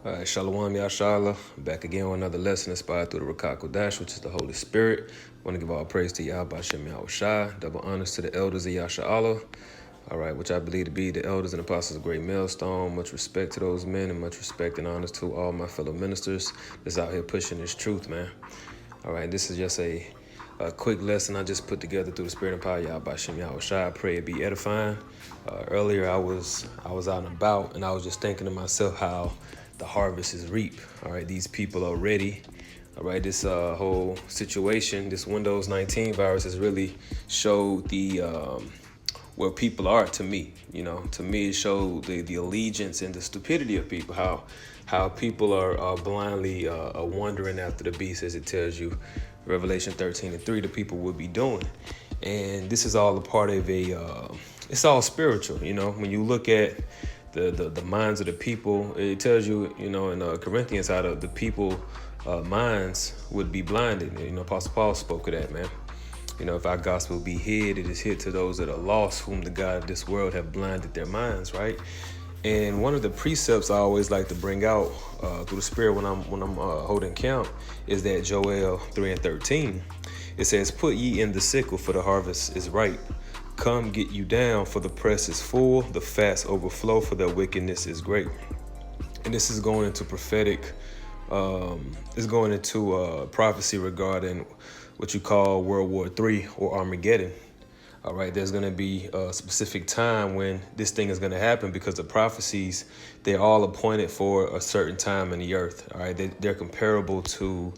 All right, Shalom Yashala, back again with another lesson inspired through the Rakak Kodash, which is the Holy Spirit. I want to give all praise to Yahweh Hashem Yahushai, double honors to the elders of Yasha'Allah, all right, which I believe to be the elders and apostles of Great Millstone. Much respect to those men and much respect and honors to all my fellow ministers that's out here pushing this truth, man. All right, this is just a quick lesson I just put together through the Spirit and power of Yahweh Hashem Yahushai. I pray it be edifying. Earlier I was out and about, and I was just thinking to myself how the harvest is reap. All right, these people are ready. All right, this whole situation, this Windows 19 virus has really showed the where people are to me. You know, to me it showed the allegiance and the stupidity of people, how people are blindly wandering after the beast, as it tells you, Revelation 13:3, the people will be doing. And this is all a part of it's all spiritual, you know. When you look at the minds of the people, it tells you, you know, in Corinthians how the people minds would be blinded. You know, Apostle Paul spoke of that, man. You know, if our gospel be hid, it is hid to those that are lost, whom the God of this world have blinded their minds, right? And one of the precepts I always like to bring out through the Spirit when I'm holding camp is that Joel 3:13. It says, "Put ye in the sickle, for the harvest is ripe. Come get you down, for the press is full, the fats overflow, for their wickedness is great." And this is going into prophetic, it's going into prophecy regarding what you call World War III or Armageddon. All right, there's going to be a specific time when this thing is going to happen, because the prophecies, they're all appointed for a certain time in the earth. All right, they're comparable to,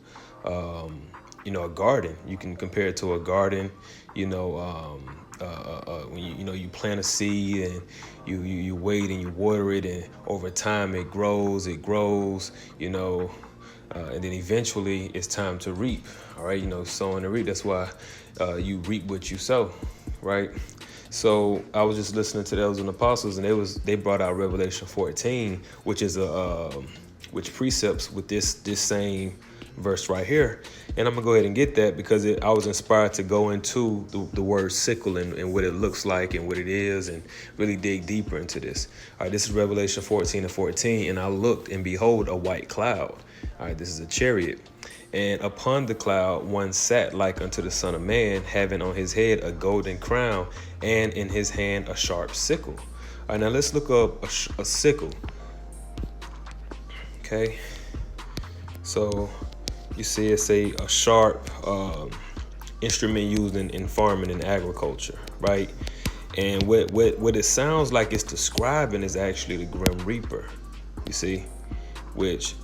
you know, a garden. You can compare it to a garden, you know, when you plant a seed and you wait and you water it, and over time it grows, you know, and then eventually it's time to reap. All right, you know, sowing and reap. That's why you reap what you sow, right? So I was just listening to the elders and apostles, and they brought out Revelation 14, which is which precepts with this same verse right here. And I'm gonna go ahead and get that, because I was inspired to go into the word sickle and what it looks like and what it is, and really dig deeper into this. All right, this is Revelation 14:14. "And I looked, and behold, a white cloud." All right, this is a chariot. "And upon the cloud one sat like unto the Son of Man, having on his head a golden crown, and in his hand a sharp sickle." All right, now let's look up a sickle. Okay, so you see it's a sharp instrument used in farming and agriculture, right? And what it sounds like it's describing is actually the Grim Reaper, you see, which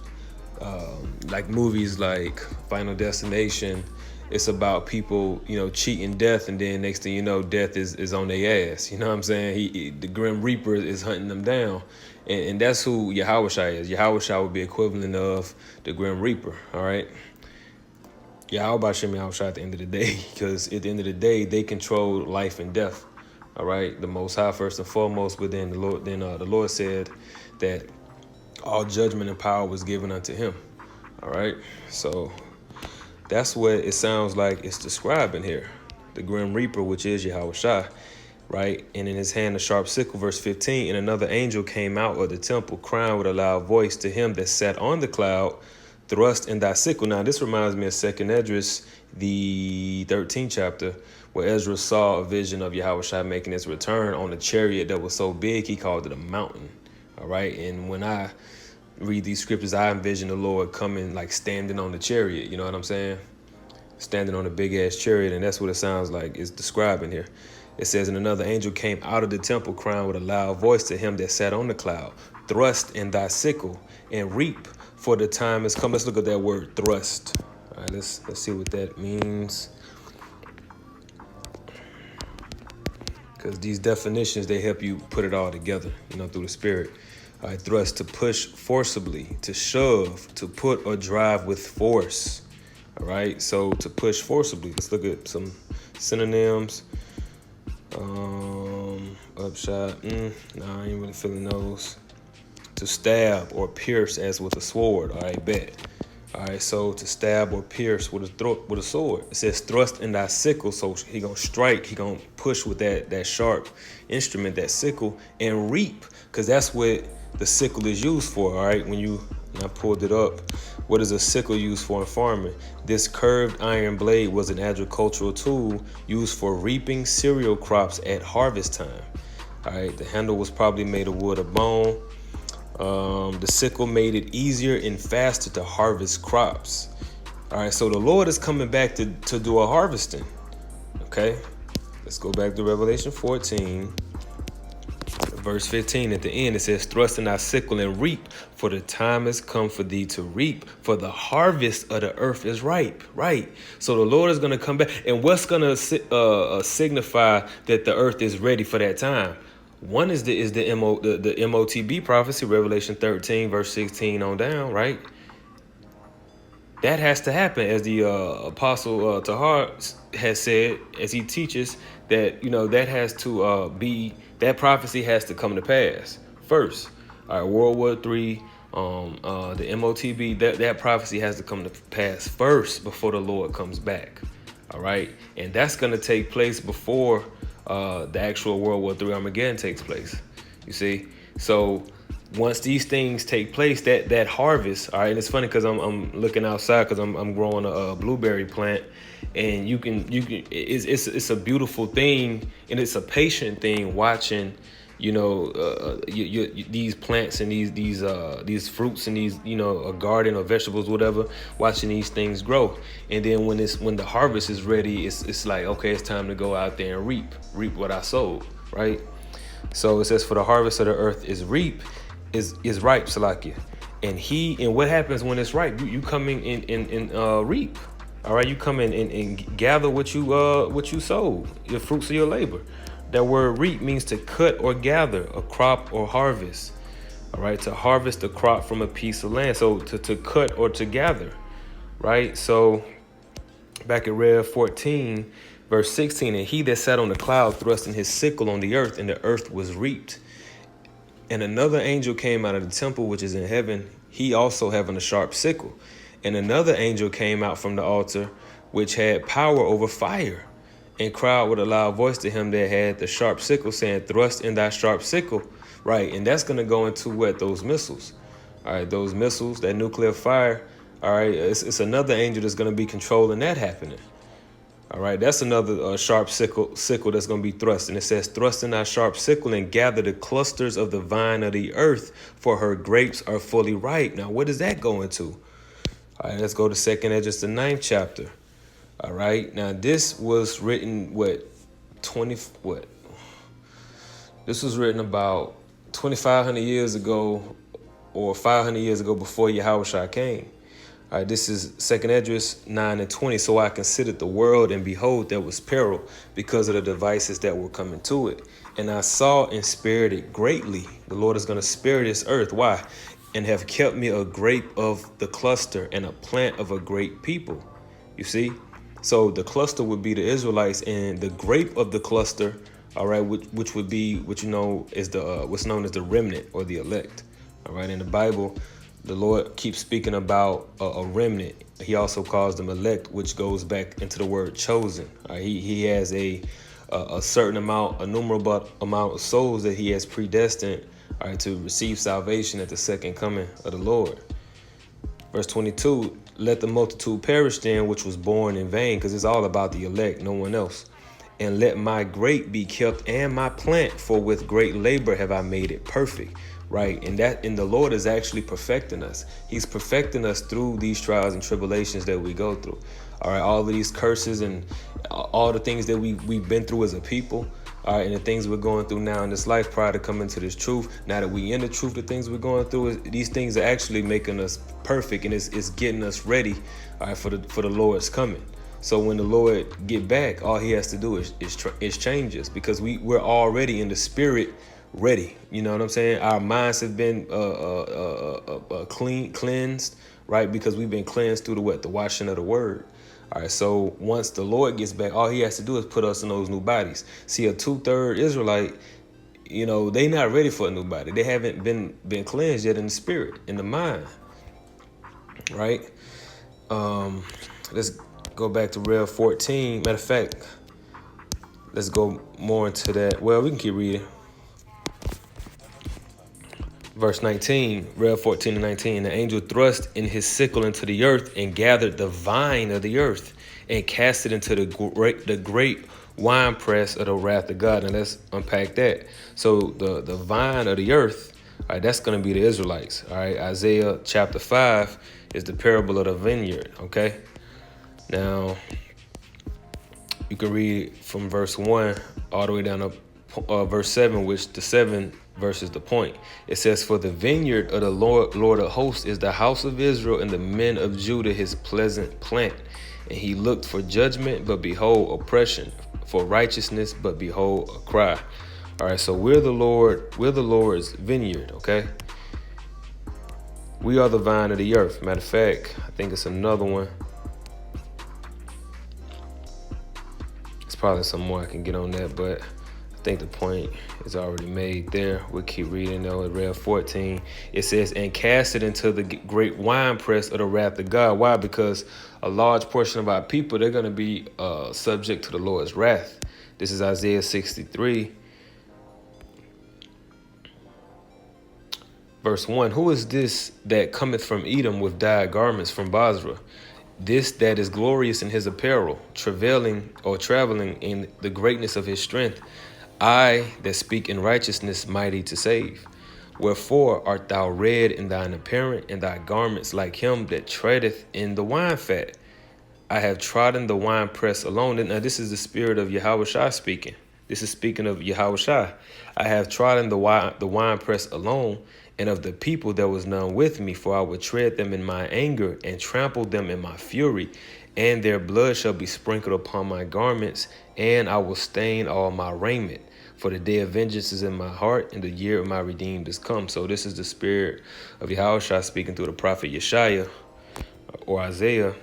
like movies like Final Destination, it's about people, you know, cheating death, and then next thing you know, death is on their ass. You know what I'm saying? The Grim Reaper is hunting them down. And that's who Yahushua is. Yahushua would be equivalent of the Grim Reaper, all right? Yahweh Hashem Yahushua at the end of the day, because at the end of the day, they control life and death, all right? The Most High first and foremost, but then the Lord said that all judgment and power was given unto him, all right? So that's what it sounds like it's describing here. The Grim Reaper, which is Yahushua, right? "And in his hand a sharp sickle," verse 15, "And another angel came out of the temple, crying with a loud voice to him that sat on the cloud, Thrust in thy sickle." Now this reminds me of 2nd Esdras, the 13th chapter, where Ezra saw a vision of Yahushua making his return on a chariot that was so big he called it a mountain. All right, and when I read these scriptures, I envision the Lord coming, like standing on the chariot. You know what I'm saying? Standing on a big ass chariot, and that's what it sounds like it's describing here. It says, "And another angel came out of the temple, crying with a loud voice to him that sat on the cloud, Thrust in thy sickle and reap, for the time has come." Let's look at that word thrust. All right, let's see what that means, because these definitions, they help you put it all together, you know, through the Spirit. All right, thrust, to push forcibly, to shove, to put or drive with force. All right, so to push forcibly. Let's look at some synonyms. Upshot. I ain't really feeling those. To stab or pierce as with a sword. All right, bet. All right, so to stab or pierce with a sword. It says thrust in thy sickle, so he gonna strike, he gonna push with that sharp instrument, that sickle, and reap, because that's what the sickle is used for. All right, when you And I pulled it up. What is a sickle used for in farming? This curved iron blade was an agricultural tool used for reaping cereal crops at harvest time. All right, the handle was probably made of wood or bone. The sickle made it easier and faster to harvest crops. All right, so the Lord is coming back to do a harvesting. Okay, let's go back to Revelation 14. Verse 15 at the end, it says, thrust in thy sickle and reap, for the time has come for thee to reap, for the harvest of the earth is ripe. Right. So the Lord is going to come back. And what's going to signify that the earth is ready for that time? One is the MOTB prophecy, Revelation 13, verse 16 on down, right? That has to happen, as the apostle Tahar has said, as he teaches that, that has to be, that prophecy has to come to pass first. All right, World War III, the MOTB, that prophecy has to come to pass first before the Lord comes back. All right, and that's going to take place before the actual World War III Armageddon takes place. You see, so once these things take place, that harvest, all right, and it's funny because I'm looking outside because I'm growing a blueberry plant, and you can it's a beautiful thing, and it's a patient thing watching, these plants and these fruits and these, a garden or vegetables, whatever, watching these things grow. And then when the harvest is ready, it's like, okay, it's time to go out there and reap what I sowed, right? So it says, for the harvest of the earth is ripe, Salakia. And what happens when it's ripe? You come in and reap. All right, you come in and gather what you sowed, your fruits of your labor. That word reap means to cut or gather a crop or harvest. All right, to harvest a crop from a piece of land. So to cut or to gather, right? So back at Rev 14, verse 16, and he that sat on the cloud thrusting his sickle on the earth, and the earth was reaped. And another angel came out of the temple which is in heaven, he also having a sharp sickle. And another angel came out from the altar, which had power over fire, and cried with a loud voice to him that had the sharp sickle, saying, thrust in thy sharp sickle. Right, and that's going to go into what? Those missiles. All right, those missiles, that nuclear fire. All right, it's another angel that's going to be controlling that happening. All right, that's another sharp sickle that's going to be thrust. And it says, thrust in thy sharp sickle and gather the clusters of the vine of the earth, for her grapes are fully ripe. Now, what does that go into? All right, let's go to 2nd Esdras, the 9th chapter. All right, now this was written, This was written about 2,500 years ago or 500 years ago before Yahushua came. All right, this is 2nd Esdras 9 and 20. So I considered the world, and behold, there was peril because of the devices that were coming to it. And I saw and spared it greatly. The Lord is going to spare this earth. Why? And have kept me a grape of the cluster and a plant of a great people. You see? So the cluster would be the Israelites, and the grape of the cluster, all right, which would be, is the what's known as the remnant or the elect. All right, in the Bible, the Lord keeps speaking about a remnant. He also calls them elect, which goes back into the word chosen. He has a certain amount, a numerable amount of souls that he has predestined, all right, to receive salvation at the second coming of the Lord. Verse 22, let the multitude perish then, which was born in vain, because it's all about the elect, no one else. And let my grape be kept and my plant, for with great labor have I made it perfect. Right, and the Lord is actually perfecting us. He's perfecting us through these trials and tribulations that we go through. All right, all of these curses and all the things that we've been through as a people. All right, and the things we're going through now in this life prior to coming to this truth. Now that we in the truth, the things we're going through, these things are actually making us perfect, and it's getting us ready, all right, for the Lord's coming. So when the Lord get back, all he has to do is change us, because we're already in the spirit ready. You know what I'm saying? Our minds have been cleansed, right? Because we've been cleansed through the washing of the word. All right, so once the Lord gets back, all he has to do is put us in those new bodies. See, a 2/3 Israelite, they not ready for a new body. They haven't been cleansed yet in the spirit, in the mind, right? Let's go back to Rev 14. Matter of fact, let's go more into that. Well, we can keep reading. Verse 19, read 14 and 19. The angel thrust in his sickle into the earth and gathered the vine of the earth and cast it into the great winepress of the wrath of God. Now let's unpack that. So the vine of the earth, all right, that's going to be the Israelites. All right, Isaiah chapter 5 is the parable of the vineyard. Okay, now you can read from verse 1 all the way down to verse 7, which the 7 verse is the point. It says, "For the vineyard of the Lord of hosts is the house of Israel, and the men of Judah his pleasant plant. And he looked for judgment, but behold, oppression, for righteousness, but behold, a cry." All right, so we're the Lord's vineyard, okay? We are the vine of the earth. Matter of fact, I think it's another one. It's probably some more I can get on that, but I think the point is already made there. We'll keep reading though. At read 14, it says, "And cast it into the great winepress of the wrath of God." Why? Because a large portion of our people, they're going to be subject to the Lord's wrath. This is Isaiah 63. Verse 1, "Who is this that cometh from Edom with dyed garments from Basra? This that is glorious in his apparel, traveling in the greatness of his strength. I that speak in righteousness, mighty to save. Wherefore art thou red in thine apparel, and thy garments like him that treadeth in the wine fat? I have trodden the winepress alone." Now this is the spirit of Yahushua speaking. This is speaking of Yahushua. "I have trodden the winepress alone, and of the people there was none with me, for I will tread them in my anger and trample them in my fury, and their blood shall be sprinkled upon my garments, and I will stain all my raiment. For the day of vengeance is in my heart, and the year of my redeemed is come." So this is the spirit of Yahushua speaking through the prophet Yeshaya or Isaiah,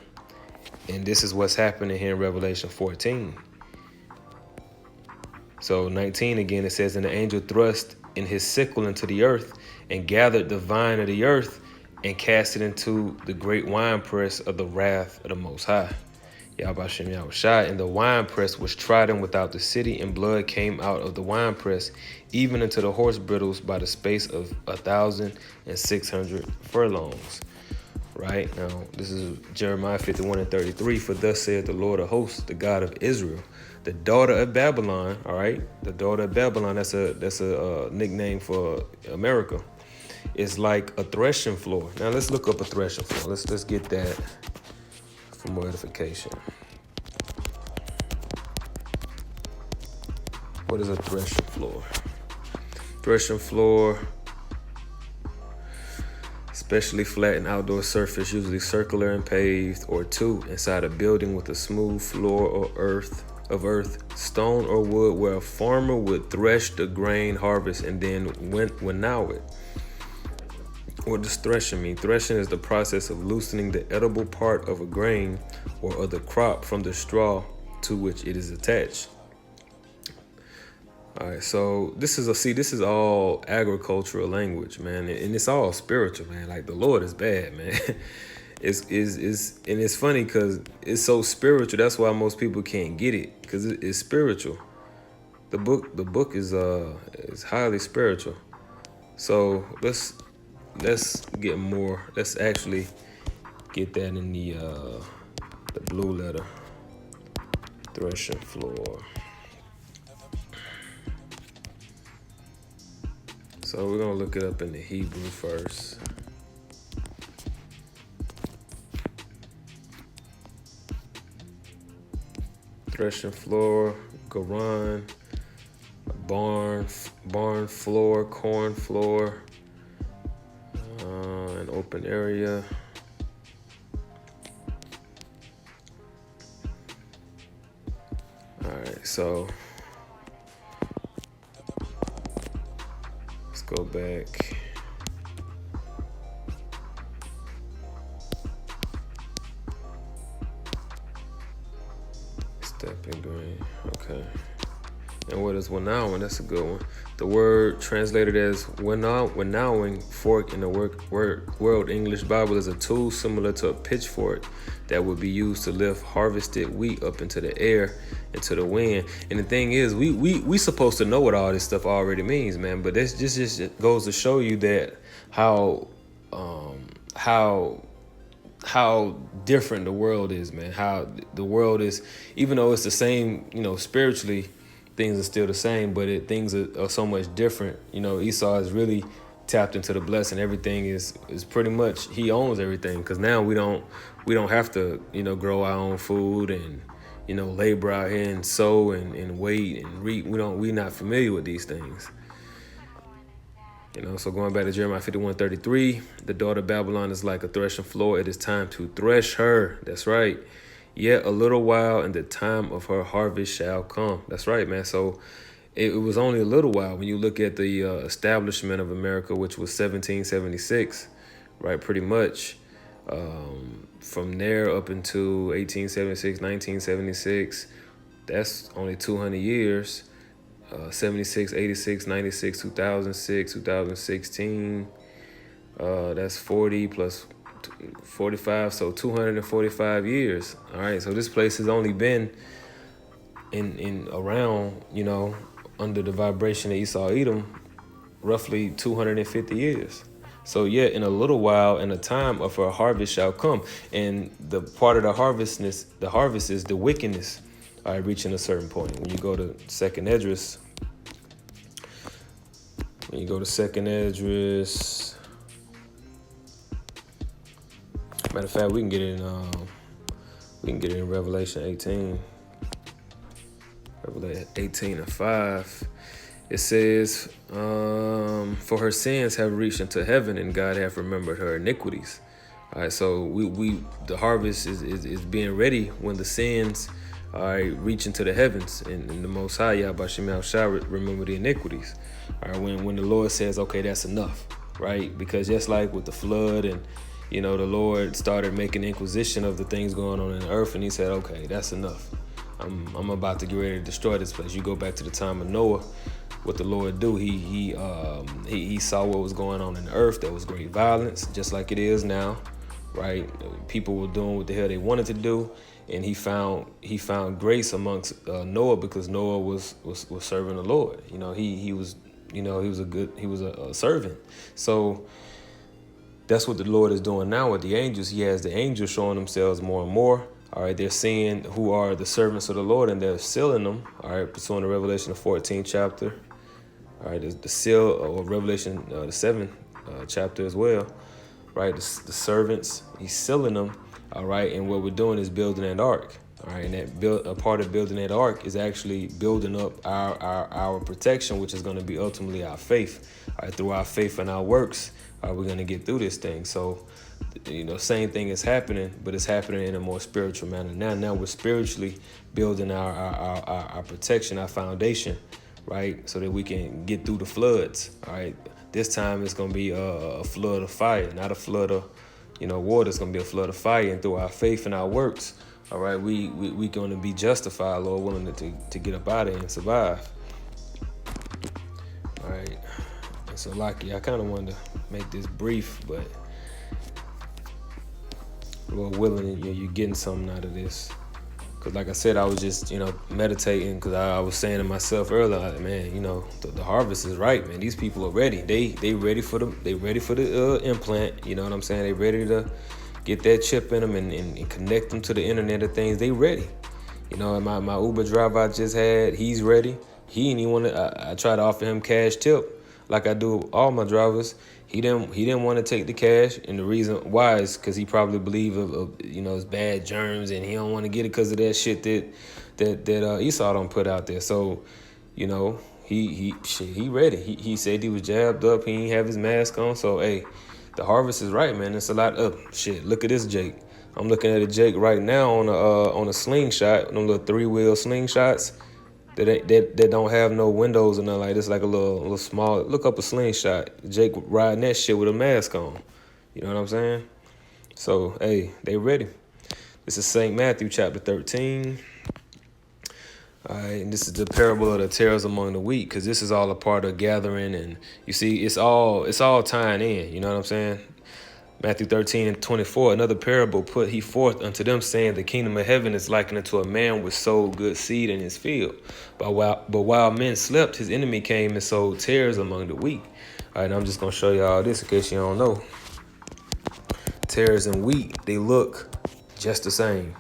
and this is what's happening here in Revelation 14. So 19 again, it says, "And the angel thrust in his sickle into the earth and gathered the vine of the earth and cast it into the great winepress of the wrath of the Most High." Yahbashem Yahushua. "And the winepress was trodden without the city, and blood came out of the winepress, even into the horse bridles by the space of 1,600 furlongs." Right now, this is Jeremiah 51 and 33. "For thus saith the Lord of hosts, the God of Israel, the daughter of Babylon." All right, the daughter of Babylon. That's a nickname for America. "Is like a threshing floor." Now let's look up a threshing floor. Let's get that for more edification. What is a threshing floor? Threshing floor, especially flat and outdoor surface, usually circular and paved, or two, inside a building with a smooth floor or earth, stone or wood, where a farmer would thresh the grain harvest and then winnow it. What does threshing mean? Threshing is the process of loosening the edible part of a grain or other crop from the straw to which it is attached. All right, so this is all agricultural language, man, and it's all spiritual, man. Like the Lord is bad, man. It's funny because it's so spiritual. That's why most people can't get it, because it's spiritual. The book is highly spiritual. So let's get more. Let's actually get that in the blue letter. Threshing floor. So we're gonna look it up in the Hebrew first. Threshing floor, garan, barn floor, corn floor, an open area. All right, so let's go back. Stepping green, okay. And what is winnowing? That's a good one. The word translated as winnowing fork in the World English Bible is a tool similar to a pitchfork that would be used to lift harvested wheat up into the air, into the wind. And the thing is, we supposed to know what all this stuff already means, man. But this just goes to show you that how um, how how different the world is, man. How the world is, even though it's the same, spiritually, things are still the same, but things are so much different. Esau is really tapped into the blessing. Everything is pretty much, he owns everything, because now we don't have to grow our own food and labor out here and sow and wait and reap. We're not familiar with these things. So going back to Jeremiah 51:33, the daughter of Babylon is like a threshing floor. It is time to thresh her. That's right. Yet a little while, and the time of her harvest shall come. That's right, man. So it was only a little while when you look at the establishment of America, which was 1776, right? Pretty much. From there up into 1876, 1976, that's only 200 years. 76, 86, 96, 2006, 2016. That's 40 plus 45, so 245 years. All right, so this place has only been in around, under the vibration of Esau Edom, roughly 250 years. So yet in a little while, and the time of her harvest shall come. And the part of the harvest is the wickedness, all right, reaching a certain point. When you go to Second Esdras, matter of fact, we can get it in Revelation 18. Revelation 18:5. It says, for her sins have reached into heaven, and God hath remembered her iniquities. All right, so the harvest is being ready when the sins reach into the heavens, and the Most High Yahweh shall remember the iniquities. All right, when the Lord says, okay, that's enough, right? Because just like with the flood, and the Lord started making inquisition of the things going on in the earth, and he said, okay, that's enough. I'm about to get ready to destroy this place. You go back to the time of Noah. What the Lord do? He saw what was going on in the earth. There was great violence, just like it is now, right? People were doing what the hell they wanted to do, and he found grace amongst Noah, because Noah was serving the Lord. He was a servant. So that's what the Lord is doing now with the angels. He has the angels showing themselves more and more. All right, they're seeing who are the servants of the Lord, and they're sealing them. All right, pursuant to Revelation, the 14th chapter. All right, the seal, or Revelation, the 7th chapter as well. Right, the servants, he's sealing them. All right, and what we're doing is building an ark. All right, and a part of building that ark is actually building up our protection, which is going to be ultimately our faith. All right, through our faith and our works, we're going to get through this thing. So, same thing is happening, but it's happening in a more spiritual manner. Now we're spiritually building our protection, our foundation, right, so that we can get through the floods. All right, this time it's going to be a flood of fire, not a flood of water. It's going to be a flood of fire, and through our faith and our works, all right, we going to be justified, Lord willing, to get up out of it and survive. All right, and so Laki, I kind of wanted to make this brief, but Lord willing, you're getting something out of this. Because like I said, I was just, meditating, because I was saying to myself earlier, like, man, the harvest is right, man. These people are ready. They ready for the implant. You know what I'm saying? They ready to get that chip in them and connect them to the Internet of Things. They ready. And my Uber driver I just had, he's ready. He didn't even want to. I tried to offer him cash tip, like I do all my drivers. He didn't want to take the cash, and the reason why is because he probably believe of it's bad germs, and he don't want to get it because of that shit that Esau don't put out there. So, he ready. He said he was jabbed up. He ain't have his mask on. So hey, the harvest is right, man. It's a lot up. Shit, look at this Jake. I'm looking at a Jake right now on a slingshot, them little 3-wheel slingshots. That don't have no windows or nothing like this, like a little small. Look up a slingshot. Jake riding that shit with a mask on. You know what I'm saying? So, hey, they ready. This is St. Matthew chapter 13. All right, and this is the parable of the tares among the wheat, because this is all a part of gathering, and you see, it's all tying in. You know what I'm saying? Matthew 13:24, another parable put he forth unto them, saying, the kingdom of heaven is likened unto a man which sowed good seed in his field. But while men slept, his enemy came and sowed tares among the wheat. All right, now I'm just gonna show y'all this in case you don't know. Tares and wheat, they look just the same.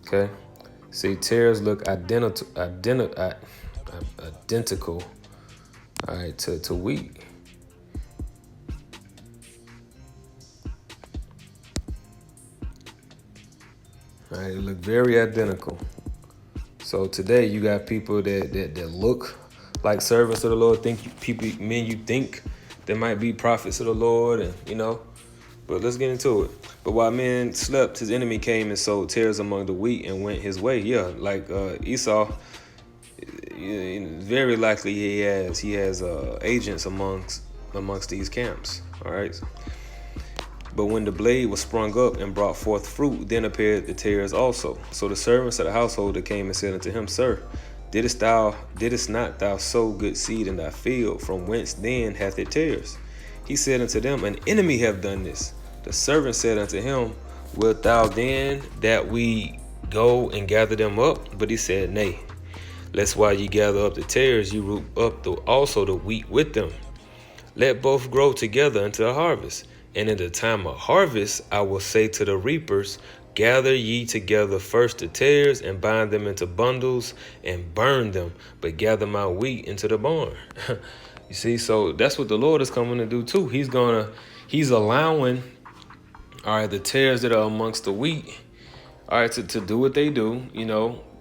Okay, see, tares look identical. All right, to wheat. All right, they look very identical. So today you got people that look like servants of the Lord, you think they might be prophets of the Lord, and but let's get into it. But while men slept, his enemy came and sowed tares among the wheat and went his way. Yeah, like Esau, very likely he has agents amongst these camps. All right. But when the blade was sprung up and brought forth fruit, then appeared the tares also. So the servants of the householder came and said unto him, Sir, didst not thou sow good seed in thy field? From whence then hath it tares? He said unto them, An enemy have done this. The servant said unto him, Wilt thou then that we go and gather them up? But he said, Nay, lest while ye gather up the tares, ye root up also the wheat with them. Let both grow together until harvest. And in the time of harvest, I will say to the reapers, Gather ye together first the tares, and bind them into bundles, and burn them, but gather my wheat into the barn. You see, so that's what the Lord is coming to do too. He's allowing, all right, the tares that are amongst the wheat, all right, to do what they do,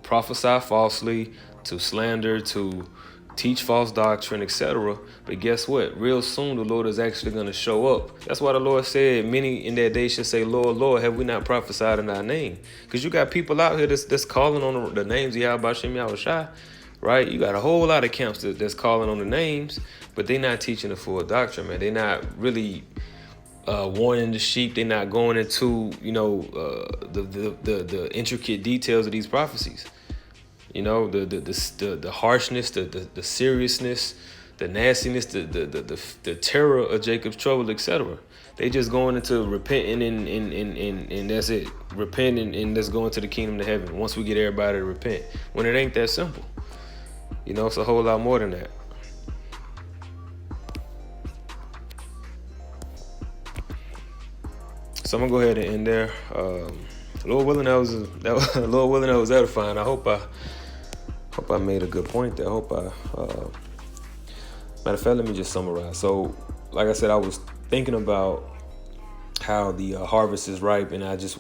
prophesy falsely, to slander, to teach false doctrine, etc. But guess what? Real soon the Lord is actually going to show up. That's why the Lord said, many in that day shall say, Lord, Lord, have we not prophesied in thy name? Because you got people out here that's calling on the names of Yahweh Shem Yahushua, right? You got a whole lot of camps that's calling on the names, but they're not teaching the full doctrine, man. They're not really warning the sheep. They're not going into, the intricate details of these prophecies. The harshness, the seriousness, the nastiness, the terror of Jacob's trouble, etc. They just going into repenting and that's it. Repent and let's go into the kingdom of heaven. Once we get everybody to repent, when it ain't that simple, it's a whole lot more than that. So I'm gonna go ahead and end there. Lord willing, that was edifying. I hope I made a good point there. Matter of fact, let me just summarize. So, like I said, I was thinking about how the harvest is ripe, and I just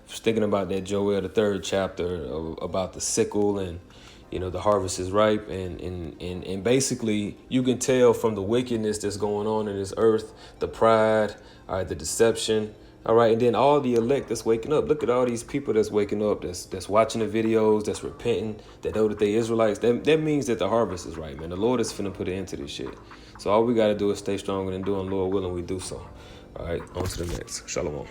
was thinking about that Joel, the 3rd chapter, about the sickle, and the harvest is ripe, and basically you can tell from the wickedness that's going on in this earth, the pride, all right, the deception. All right, and then all the elect that's waking up. Look at all these people that's waking up, that's watching the videos, that's repenting, that know that they Israelites. That means that the harvest is right, man. The Lord is finna put an end to this shit. So all we got to do is stay stronger and doing, Lord willing, we do so. All right, on to the next. Shalom.